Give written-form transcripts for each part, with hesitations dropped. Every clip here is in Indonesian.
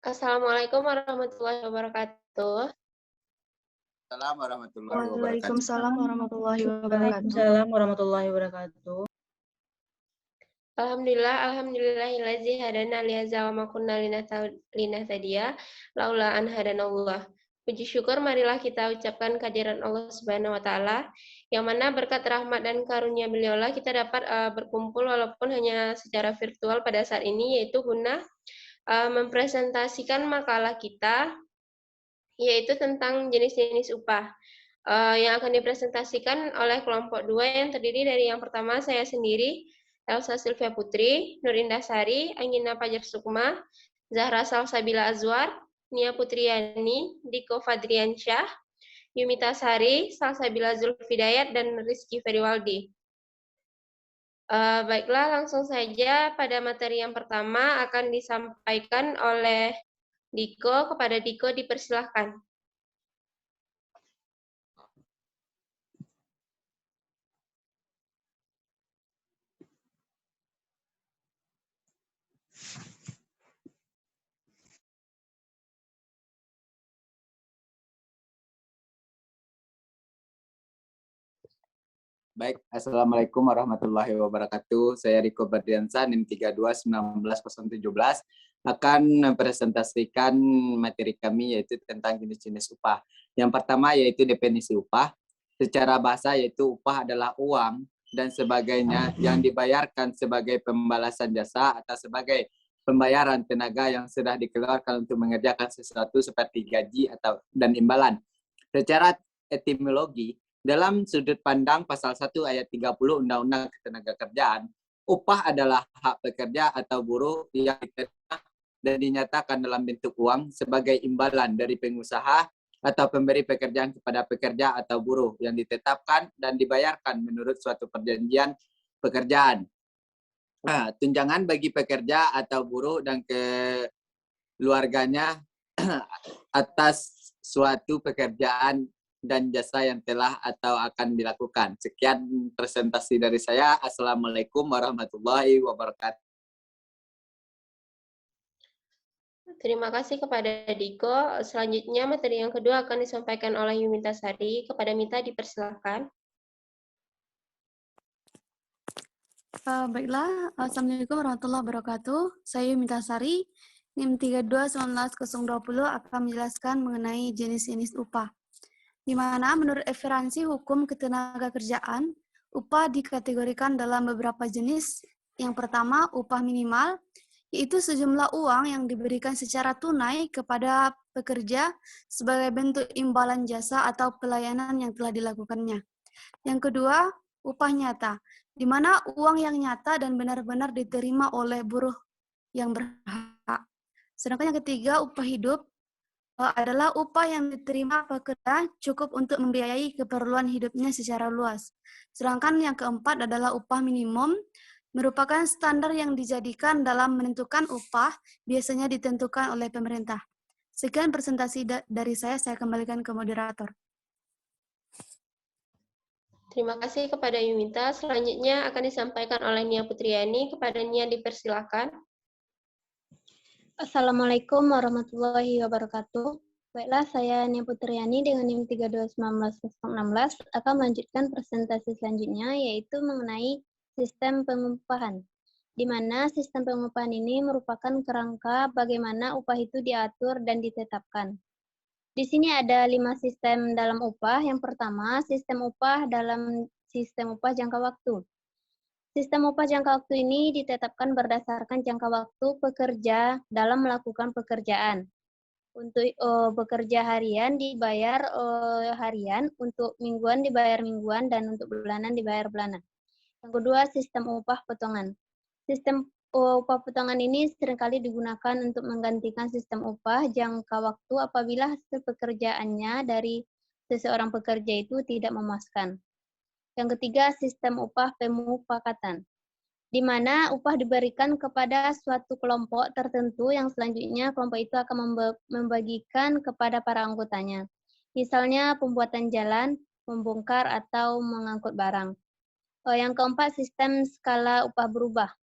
Assalamualaikum warahmatullahi wabarakatuh. Assalamualaikum warahmatullahi wabarakatuh. Waalaikumsalam warahmatullahi wabarakatuh. Waalaikumsalam warahmatullahi wabarakatuh. Alhamdulillahillazi hadana lihaza wa ma kunna linahtadiya laula an hadanallah. Puji syukur marilah kita ucapkan kehadiran Allah Subhanahu wa taala yang mana berkat rahmat dan karunia beliaulah kita dapat berkumpul walaupun hanya secara virtual pada saat ini, yaitu guna mempresentasikan makalah kita yaitu tentang jenis-jenis upah yang akan dipresentasikan oleh kelompok 2 yang terdiri dari yang pertama saya sendiri, Elsa Sylvia Putri, Nur Indah Sari, Anggina Fajar Sukma, Zahra Salsabila Azwar, Nia Putriani, Diko Fadriansyah, Yumita Sari, Salsabila Zulfidayat, dan Rizky Feriwaldi. Baiklah, langsung saja pada materi yang pertama akan disampaikan oleh Diko. Kepada Diko dipersilahkan. Baik, Assalamualaikum warahmatullahi wabarakatuh. Saya Riko Badriansa, NIM 32191017, akan mempresentasikan materi kami yaitu tentang jenis-jenis upah. Yang pertama yaitu definisi upah. Secara bahasa yaitu upah adalah uang dan sebagainya yang dibayarkan sebagai pembalasan jasa atau sebagai pembayaran tenaga yang sudah dikeluarkan untuk mengerjakan sesuatu seperti gaji dan imbalan. Secara etimologi, dalam sudut pandang pasal 1 ayat 30 Undang-Undang Ketenagakerjaan, upah adalah hak pekerja atau buruh yang diterima dan dinyatakan dalam bentuk uang sebagai imbalan dari pengusaha atau pemberi pekerjaan kepada pekerja atau buruh yang ditetapkan dan dibayarkan menurut suatu perjanjian pekerjaan. Tunjangan bagi pekerja atau buruh dan keluarganya atas suatu pekerjaan dan jasa yang telah atau akan dilakukan. Sekian presentasi dari saya. Assalamualaikum warahmatullahi wabarakatuh. Terima kasih kepada Diko. Selanjutnya materi yang kedua akan disampaikan oleh Yumita Sari. Kepada Mita dipersilakan. Baiklah, Assalamualaikum warahmatullahi wabarakatuh. Saya Yumita Sari, NIM 32191020 akan menjelaskan mengenai jenis-jenis upah. Di mana menurut referensi hukum ketenagakerjaan, upah dikategorikan dalam beberapa jenis. Yang pertama, upah minimal, yaitu sejumlah uang yang diberikan secara tunai kepada pekerja sebagai bentuk imbalan jasa atau pelayanan yang telah dilakukannya. Yang kedua, upah nyata, di mana uang yang nyata dan benar-benar diterima oleh buruh yang berhak. Sedangkan yang ketiga, upah hidup, adalah upah yang diterima pekerja cukup untuk membiayai keperluan hidupnya secara luas. Sedangkan yang keempat adalah upah minimum, merupakan standar yang dijadikan dalam menentukan upah, biasanya ditentukan oleh pemerintah. Sekian presentasi dari saya kembalikan ke moderator. Terima kasih kepada Yumita. Selanjutnya akan disampaikan oleh Nia Putriani. Kepada Nia dipersilakan. Assalamualaikum warahmatullahi wabarakatuh. Baiklah, saya Nia Putriani dengan NIM 321916 akan melanjutkan presentasi selanjutnya, yaitu mengenai sistem pengupahan. Di mana sistem pengupahan ini merupakan kerangka bagaimana upah itu diatur dan ditetapkan. Di sini ada 5 sistem dalam upah. Yang pertama, sistem upah dalam sistem upah jangka waktu. Sistem upah jangka waktu ini ditetapkan berdasarkan jangka waktu pekerja dalam melakukan pekerjaan. Untuk bekerja harian dibayar harian, untuk mingguan dibayar mingguan, dan untuk bulanan dibayar bulanan. Yang kedua, sistem upah potongan. Sistem upah potongan ini seringkali digunakan untuk menggantikan sistem upah jangka waktu apabila hasil pekerjaannya dari seseorang pekerja itu tidak memuaskan. Yang ketiga, sistem upah pemufakatan, di mana upah diberikan kepada suatu kelompok tertentu yang selanjutnya kelompok itu akan membagikan kepada para anggotanya. Misalnya pembuatan jalan, membongkar, atau mengangkut barang. Yang keempat, sistem skala upah berubah.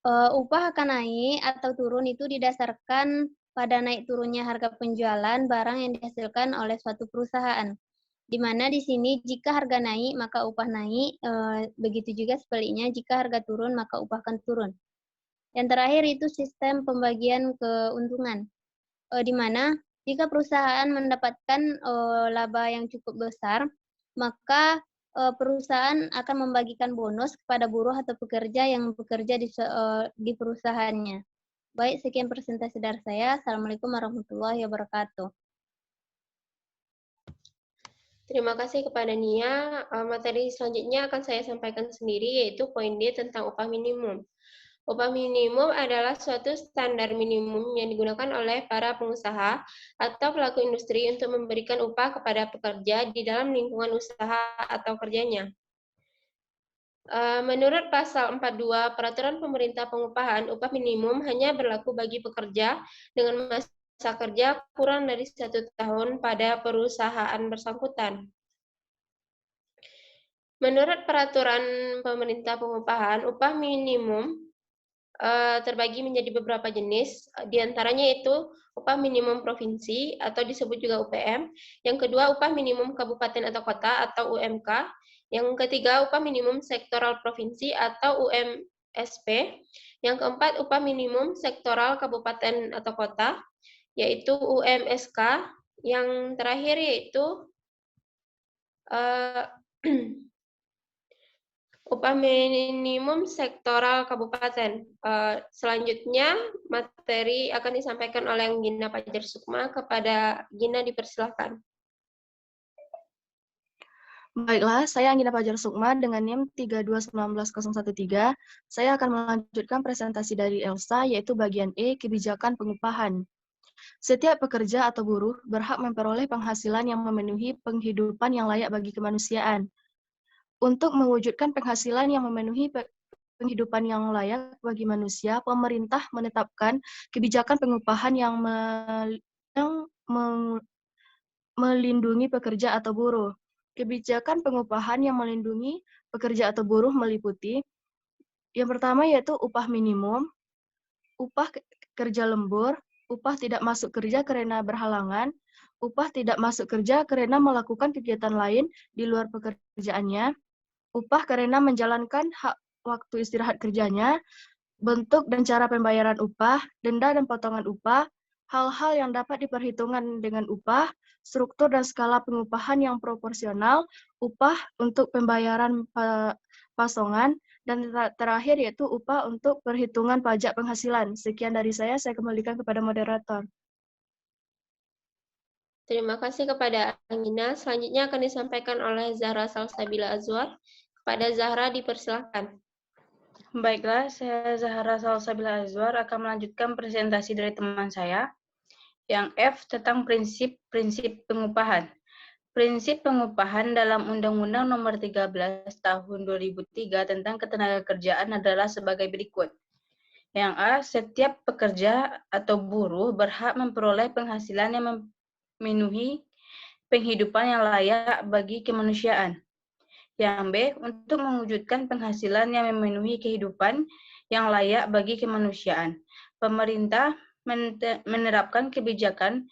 Upah akan naik atau turun itu didasarkan pada naik turunnya harga penjualan barang yang dihasilkan oleh suatu perusahaan. Di mana di sini jika harga naik maka upah naik, begitu juga sebaliknya jika harga turun maka upah akan turun. Yang terakhir itu sistem pembagian keuntungan, di mana jika perusahaan mendapatkan laba yang cukup besar, maka perusahaan akan membagikan bonus kepada buruh atau pekerja yang bekerja di perusahaannya. Baik, sekian presentasi dari saya. Assalamualaikum warahmatullahi wabarakatuh. Terima kasih kepada Nia. Materi selanjutnya akan saya sampaikan sendiri, yaitu poin D tentang upah minimum. Upah minimum adalah suatu standar minimum yang digunakan oleh para pengusaha atau pelaku industri untuk memberikan upah kepada pekerja di dalam lingkungan usaha atau kerjanya. Menurut pasal 42 Peraturan Pemerintah Pengupahan, upah minimum hanya berlaku bagi pekerja dengan masa kerja kurang dari 1 tahun pada perusahaan bersangkutan. Menurut Peraturan Pemerintah Pengupahan, upah minimum terbagi menjadi beberapa jenis, diantaranya itu upah minimum provinsi atau disebut juga UPM, yang kedua upah minimum kabupaten atau kota atau UMK, yang ketiga upah minimum sektoral provinsi atau UMSP, yang keempat upah minimum sektoral kabupaten atau kota, yaitu UMSK, yang terakhir yaitu upah minimum sektoral kabupaten. Selanjutnya, materi akan disampaikan oleh Gina Fajar Sukma. Kepada Gina dipersilakan. Baiklah, saya Anggina Fajar Sukma dengan NIM 3219013. Saya akan melanjutkan presentasi dari Elsa, yaitu bagian E, kebijakan pengupahan. Setiap pekerja atau buruh berhak memperoleh penghasilan yang memenuhi penghidupan yang layak bagi kemanusiaan. Untuk mewujudkan penghasilan yang memenuhi penghidupan yang layak bagi manusia, pemerintah menetapkan kebijakan pengupahan yang melindungi pekerja atau buruh. Kebijakan pengupahan yang melindungi pekerja atau buruh meliputi yang pertama yaitu upah minimum, upah kerja lembur, upah tidak masuk kerja karena berhalangan, upah tidak masuk kerja karena melakukan kegiatan lain di luar pekerjaannya, upah karena menjalankan hak waktu istirahat kerjanya, bentuk dan cara pembayaran upah, denda dan potongan upah, hal-hal yang dapat diperhitungkan dengan upah, struktur dan skala pengupahan yang proporsional, upah untuk pembayaran pasongan, dan terakhir yaitu upah untuk perhitungan pajak penghasilan. Sekian dari saya kembalikan kepada moderator. Terima kasih kepada Angina. Selanjutnya akan disampaikan oleh Zahra Salsabila Azwar. Kepada Zahra dipersilakan. Baiklah, saya Zahra Salsabila Azwar akan melanjutkan presentasi dari teman saya. Yang F tentang prinsip-prinsip pengupahan. Prinsip pengupahan dalam Undang-Undang Nomor 13 Tahun 2003 tentang Ketenagakerjaan adalah sebagai berikut. Yang A, setiap pekerja atau buruh berhak memperoleh penghasilan yang memenuhi penghidupan yang layak bagi kemanusiaan. Yang B, untuk mewujudkan penghasilan yang memenuhi kehidupan yang layak bagi kemanusiaan, pemerintah menerapkan kebijakan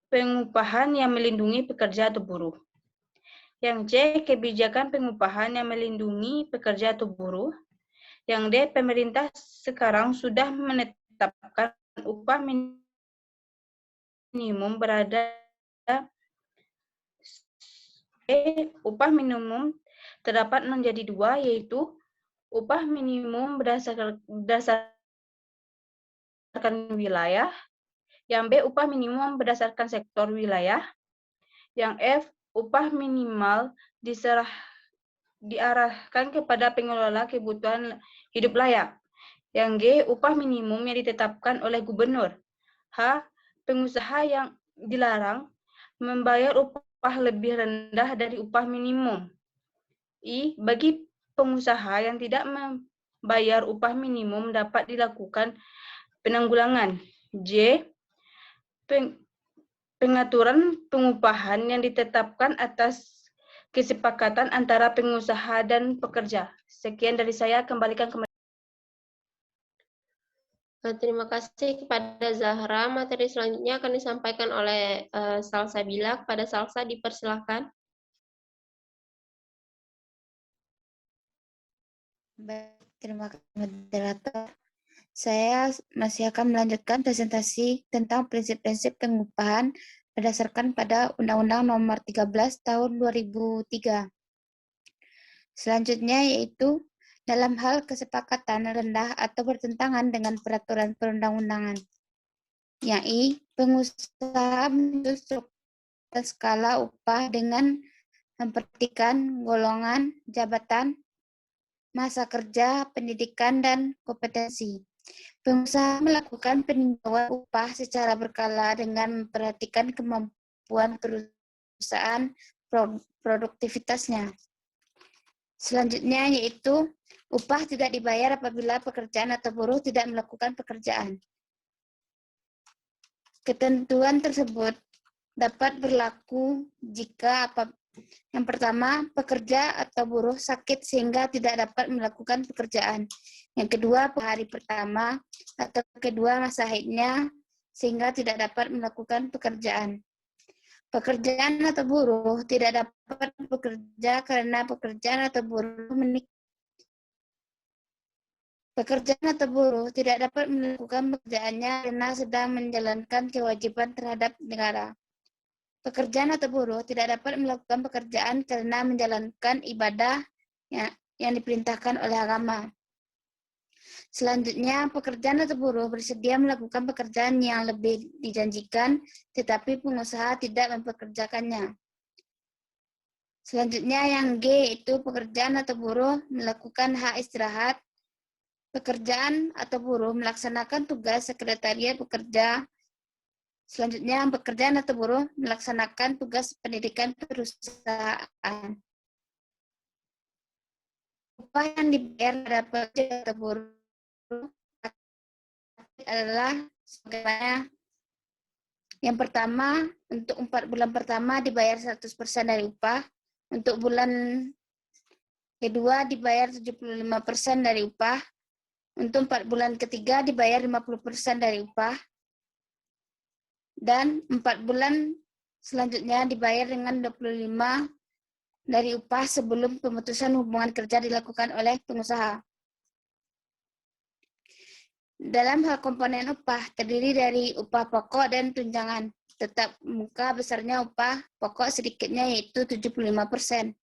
pengupahan yang melindungi pekerja atau buruh. Yang C, kebijakan pengupahan yang melindungi pekerja atau buruh. Yang D, pemerintah sekarang sudah menetapkan upah minimum berada upah minimum terdapat menjadi dua, yaitu upah minimum berdasarkan wilayah, yang B, upah minimum berdasarkan sektor wilayah, yang F, upah minimal diarahkan kepada pengelola kebutuhan hidup layak, yang G, upah minimum yang ditetapkan oleh gubernur, H, pengusaha yang dilarang membayar upah lebih rendah dari upah minimum, I, bagi pengusaha yang tidak membayar upah minimum dapat dilakukan penanggulangan, J, pengaturan pengupahan yang ditetapkan atas kesepakatan antara pengusaha dan pekerja. Sekian dari saya, kembalikan ke Terima kasih kepada Zahra. Materi selanjutnya akan disampaikan oleh Salsabila. Kepada Salsa dipersilakan. Baik, terima kasih moderator. Saya masih akan melanjutkan presentasi tentang prinsip-prinsip pengupahan berdasarkan pada Undang-Undang Nomor 13 Tahun 2003. Selanjutnya yaitu dalam hal kesepakatan rendah atau bertentangan dengan peraturan perundang-undangan. Yang I, pengusaha menunjuk skala upah dengan memperhatikan golongan, jabatan, masa kerja, pendidikan, dan kompetensi. Pengusaha melakukan peninjauan upah secara berkala dengan memperhatikan kemampuan perusahaan, produktivitasnya. Selanjutnya yaitu upah tidak dibayar apabila pekerjaan atau buruh tidak melakukan pekerjaan. Ketentuan tersebut dapat berlaku jika yang pertama, pekerja atau buruh sakit sehingga tidak dapat melakukan pekerjaan. Yang kedua, hari pertama atau kedua masa haidnya sehingga tidak dapat melakukan pekerjaan. Pekerjaan atau buruh tidak dapat bekerja karena pekerjaan atau buruh Pekerjaan atau buruh tidak dapat melakukan pekerjaannya karena sedang menjalankan kewajiban terhadap negara. Pekerjaan atau buruh tidak dapat melakukan pekerjaan karena menjalankan ibadah yang diperintahkan oleh agama. Selanjutnya, pekerjaan atau buruh bersedia melakukan pekerjaan yang lebih dijanjikan, tetapi pengusaha tidak mempekerjakannya. Selanjutnya, yang G itu pekerjaan atau buruh melakukan hak istirahat. Pekerjaan atau buruh melaksanakan tugas sekretariat pekerja. Selanjutnya, pekerjaan atau buruh melaksanakan tugas pendidikan perusahaan. Upah yang dibayar pada pekerja atau buruh adalah sebagaimana yang pertama, untuk 4 bulan pertama dibayar 100% dari upah, untuk bulan kedua dibayar 75% dari upah, untuk 4 bulan ketiga dibayar 50% dari upah, dan 4 bulan selanjutnya dibayar dengan 25% dari upah sebelum pemutusan hubungan kerja dilakukan oleh pengusaha. Dalam hal komponen upah terdiri dari upah pokok dan tunjangan. Tetap muka besarnya upah pokok sedikitnya yaitu 75%.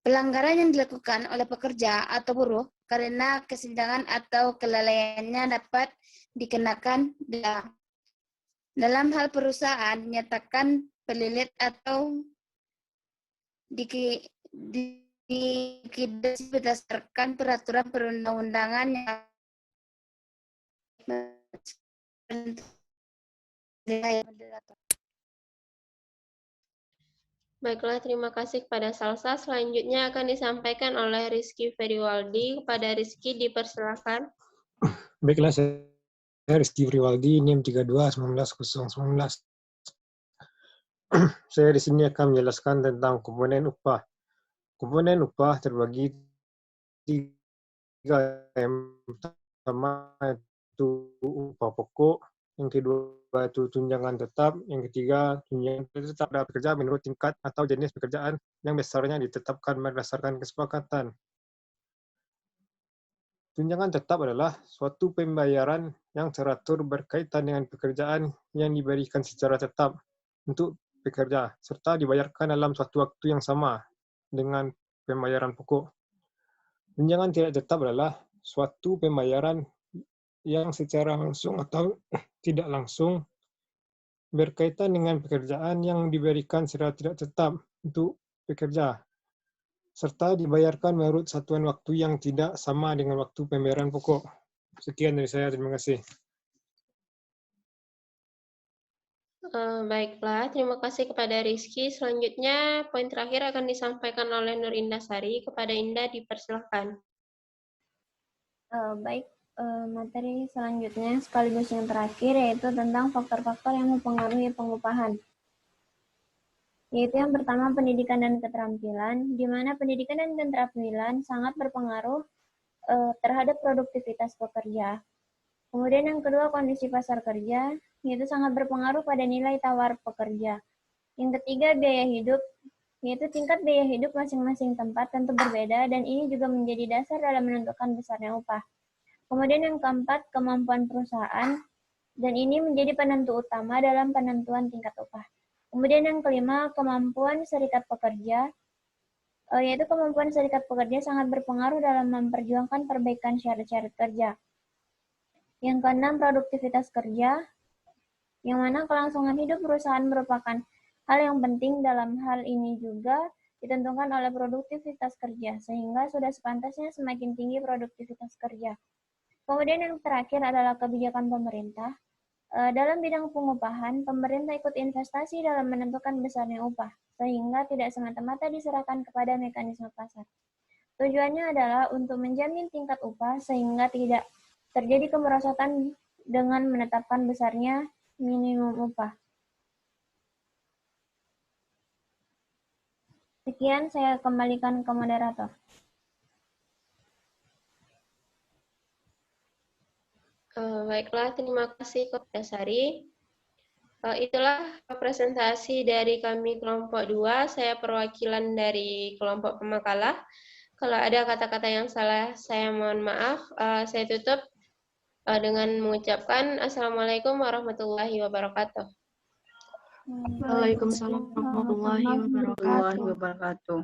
Pelanggaran yang dilakukan oleh pekerja atau buruh karena kesenjangan atau kelalaiannya dapat dikenakan denda. Dalam hal perusahaan menyatakan pelilit atau dikidasi berdasarkan peraturan perundang-undangan yang Baiklah, terima kasih kepada Salsa. Selanjutnya akan disampaikan oleh Rizky Feriwaldi. Kepada Rizky dipersilakan. Baiklah, saya Rizky Feriwaldi, NIM 32-19-019. Saya di sini akan menjelaskan tentang komponen upah. Komponen upah terbagi 3. Yang pertama itu upah pokok, yang kedua itu tunjangan tetap, yang ketiga tunjangan tetap dapat bekerja menurut tingkat atau jenis pekerjaan yang besarnya ditetapkan berdasarkan kesepakatan. Tunjangan tetap adalah suatu pembayaran yang teratur berkaitan dengan pekerjaan yang diberikan secara tetap untuk pekerja, serta dibayarkan dalam suatu waktu yang sama dengan pembayaran pokok. Tunjangan tidak tetap adalah suatu pembayaran yang secara langsung atau tidak langsung berkaitan dengan pekerjaan yang diberikan secara tidak tetap untuk pekerja, serta dibayarkan menurut satuan waktu yang tidak sama dengan waktu pembayaran pokok. Sekian dari saya, terima kasih. Baiklah, terima kasih kepada Rizky. Selanjutnya, poin terakhir akan disampaikan oleh Nur Indah Sari. Kepada Indah, dipersilakan. Baik, materi selanjutnya sekaligus yang terakhir yaitu tentang faktor-faktor yang mempengaruhi pengupahan. Yaitu yang pertama pendidikan dan keterampilan, di mana pendidikan dan keterampilan sangat berpengaruh terhadap produktivitas pekerja. Kemudian yang kedua, kondisi pasar kerja, yaitu sangat berpengaruh pada nilai tawar pekerja. Yang ketiga, biaya hidup, yaitu tingkat biaya hidup masing-masing tempat tentu berbeda, dan ini juga menjadi dasar dalam menentukan besarnya upah. Kemudian yang keempat, kemampuan perusahaan, dan ini menjadi penentu utama dalam penentuan tingkat upah. Kemudian yang kelima, kemampuan serikat pekerja, yaitu kemampuan serikat pekerja sangat berpengaruh dalam memperjuangkan perbaikan syarat-syarat kerja. Yang keenam, produktivitas kerja, yang mana kelangsungan hidup perusahaan merupakan hal yang penting. Dalam hal ini juga ditentukan oleh produktivitas kerja, sehingga sudah sepantasnya semakin tinggi produktivitas kerja. Kemudian yang terakhir adalah kebijakan pemerintah. Dalam bidang pengupahan, pemerintah ikut investasi dalam menentukan besarnya upah, sehingga tidak semata-mata diserahkan kepada mekanisme pasar. Tujuannya adalah untuk menjamin tingkat upah sehingga tidak terjadi kemerosotan dengan menetapkan besarnya minimum upah. Sekian, saya kembalikan ke moderator. Baiklah, terima kasih kepada Sari. Itulah presentasi dari kami kelompok 2. Saya perwakilan dari kelompok pemakalah. Kalau ada kata-kata yang salah, saya mohon maaf. Saya tutup dengan mengucapkan Assalamualaikum warahmatullahi wabarakatuh. Waalaikumsalam warahmatullahi wabarakatuh.